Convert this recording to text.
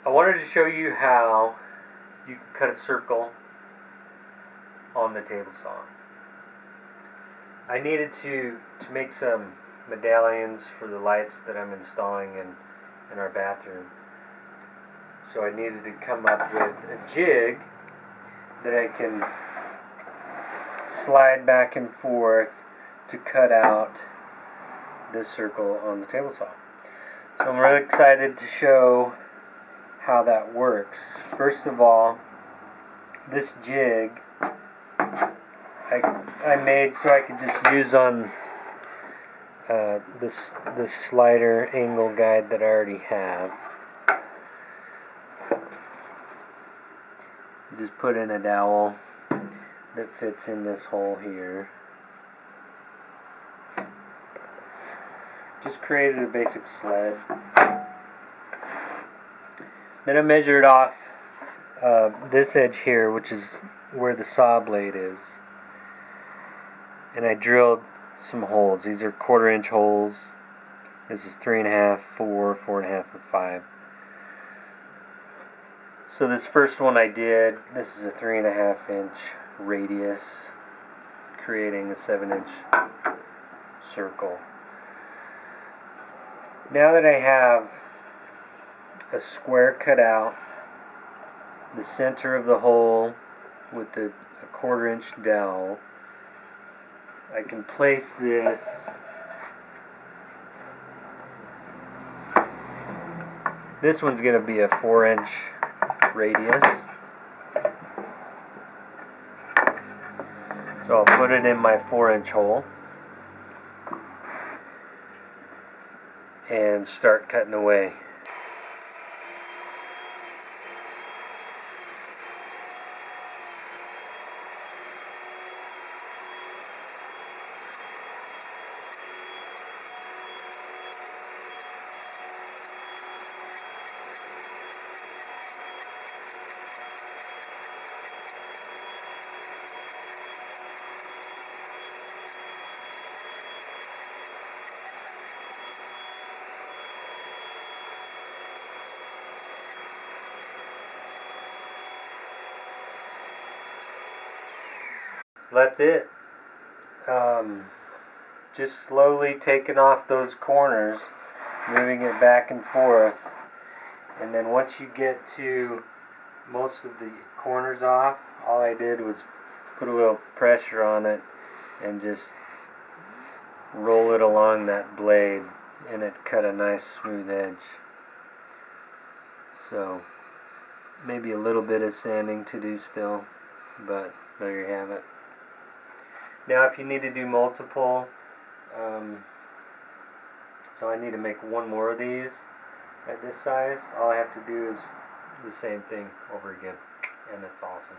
I wanted to show you how you can cut a circle on the table saw. I needed to make some medallions for the lights that I'm installing in our bathroom. So I needed to come up with a jig that I can slide back and forth to cut out this circle on the table saw. So I'm really excited to show how that works. First of all, this jig I made so I could just use on this slider angle guide that I already have. Just put in a dowel that fits in this hole here. Just created a basic sled. Then I measured off this edge here, which is where the saw blade is. And I drilled some holes. These are 1/4 inch holes. This is 3.5, 4, 4.5, and 5. So this first one I did, this is a 3.5 inch radius, creating a 7-inch circle. Now that I have a square cut out, the center of the hole with a 1/4 inch dowel, I can place this. This one's going to be a 4-inch radius. So I'll put it in my 4-inch hole and start cutting away. So that's it. Just slowly taking off those corners, moving it back and forth, and then once you get to most of the corners off, all I did was put a little pressure on it and just roll it along that blade, and it cut a nice smooth edge. So maybe a little bit of sanding to do still, but there you have it. Now if you need to do multiple, so I need to make one more of these at this size, all I have to do is the same thing over again, and it's awesome.